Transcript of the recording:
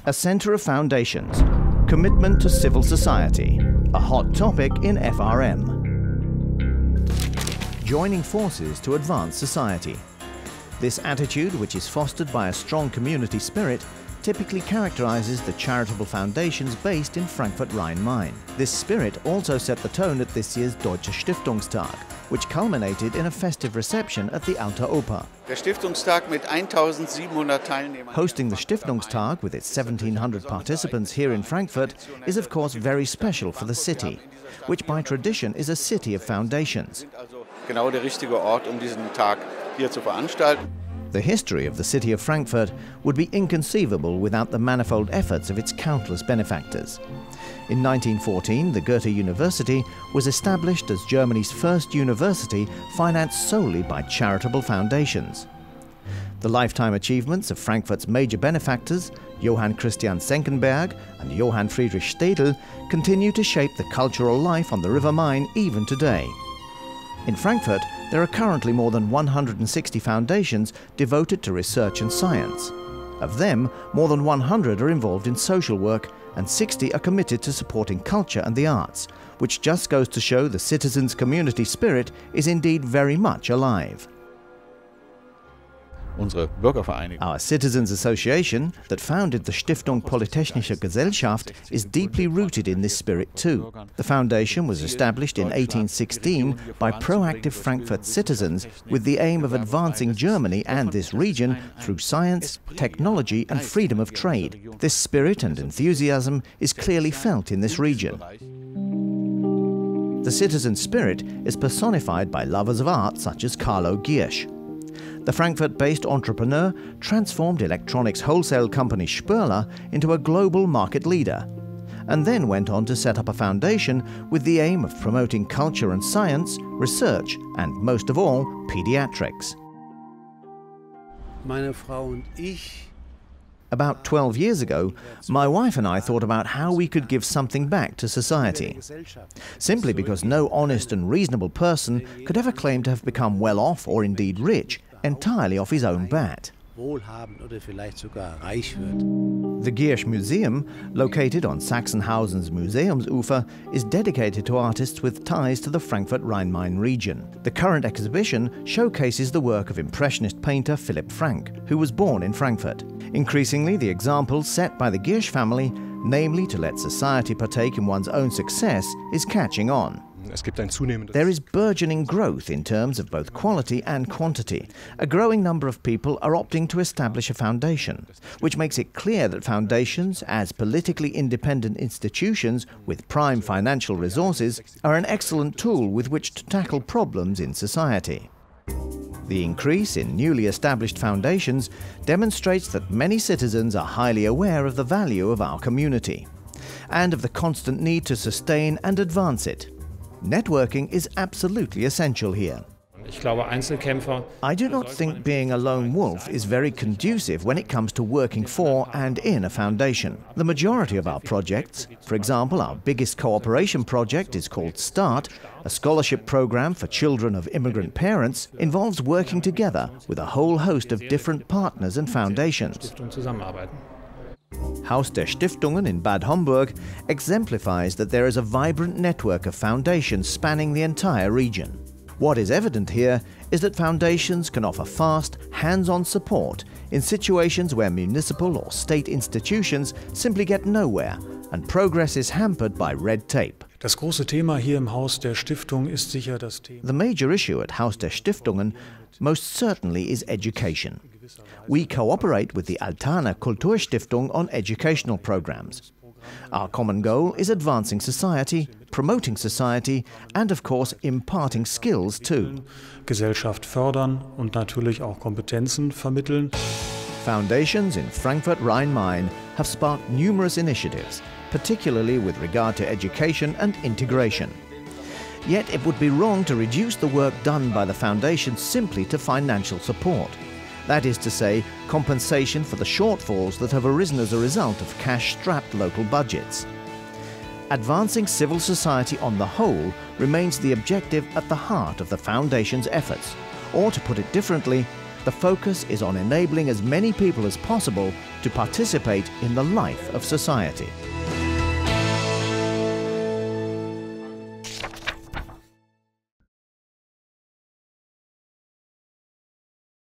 A centre of foundations, commitment to civil society, a hot topic in FRM. Joining forces to advance society. This attitude, which is fostered by a strong community spirit, typically characterizes the charitable foundations based in Frankfurt-Rhinemain. This spirit also set the tone at this year's Deutscher Stiftungstag, which culminated in a festive reception at the Alte Oper. Der Stiftungstag mit 1700 Teilnehmern. Hosting the Stiftungstag with its 1700 participants here in Frankfurt is of course very special for the city, which by tradition is a city of foundations. Genau der richtige Ort, diesen Tag hier zu veranstalten. The history of the city of Frankfurt would be inconceivable without the manifold efforts of its countless benefactors. In 1914, the Goethe University was established as Germany's first university financed solely by charitable foundations. The lifetime achievements of Frankfurt's major benefactors, Johann Christian Senckenberg and Johann Friedrich Städel, continue to shape the cultural life on the River Main even today. In Frankfurt, there are currently more than 160 foundations devoted to research and science. Of them, more than 100 are involved in social work and 60 are committed to supporting culture and the arts, which just goes to show the citizens' community spirit is indeed very much alive. Our Citizens Association, that founded the Stiftung Polytechnische Gesellschaft, is deeply rooted in this spirit too. The foundation was established in 1816 by proactive Frankfurt citizens with the aim of advancing Germany and this region through science, technology and freedom of trade. This spirit and enthusiasm is clearly felt in this region. The citizen spirit is personified by lovers of art such as Carlo Giersch. The Frankfurt-based entrepreneur transformed electronics wholesale company Spörler into a global market leader, and then went on to set up a foundation with the aim of promoting culture and science, research, and most of all, pediatrics. Meine Frau und ich. About 12 years ago, my wife and I thought about how we could give something back to society. Simply because no honest and reasonable person could ever claim to have become well off or indeed rich entirely off his own bat. The Giersch Museum, located on Sachsenhausen's Museumsufer, is dedicated to artists with ties to the Frankfurt-Rhinemain region. The current exhibition showcases the work of Impressionist painter Philipp Frank, who was born in Frankfurt. Increasingly, the examples set by the Giersch family, namely to let society partake in one's own success, is catching on. There is burgeoning growth in terms of both quality and quantity. A growing number of people are opting to establish a foundation, which makes it clear that foundations, as politically independent institutions with prime financial resources, are an excellent tool with which to tackle problems in society. The increase in newly established foundations demonstrates that many citizens are highly aware of the value of our community and of the constant need to sustain and advance it. Networking is absolutely essential here. I do not think being a lone wolf is very conducive when it comes to working for and in a foundation. The majority of our projects, for example, our biggest cooperation project is called START, a scholarship program for children of immigrant parents, involves working together with a whole host of different partners and foundations. Haus der Stiftungen in Bad Homburg exemplifies that there is a vibrant network of foundations spanning the entire region. What is evident here is that foundations can offer fast, hands-on support in situations where municipal or state institutions simply get nowhere and progress is hampered by red tape. Das große Thema hier im Haus der Stiftung ist sicher das Thema. The major issue at Haus der Stiftungen most certainly is education. We cooperate with the Altana Kulturstiftung on educational programs. Our common goal is advancing society, promoting society and of course imparting skills too. Gesellschaft fördern und natürlich auch Kompetenzen vermitteln. Foundations in Frankfurt-Rhinemain have sparked numerous initiatives, particularly with regard to education and integration. Yet it would be wrong to reduce the work done by the foundation simply to financial support. That is to say, compensation for the shortfalls that have arisen as a result of cash-strapped local budgets. Advancing civil society on the whole remains the objective at the heart of the Foundation's efforts. Or to put it differently, the focus is on enabling as many people as possible to participate in the life of society.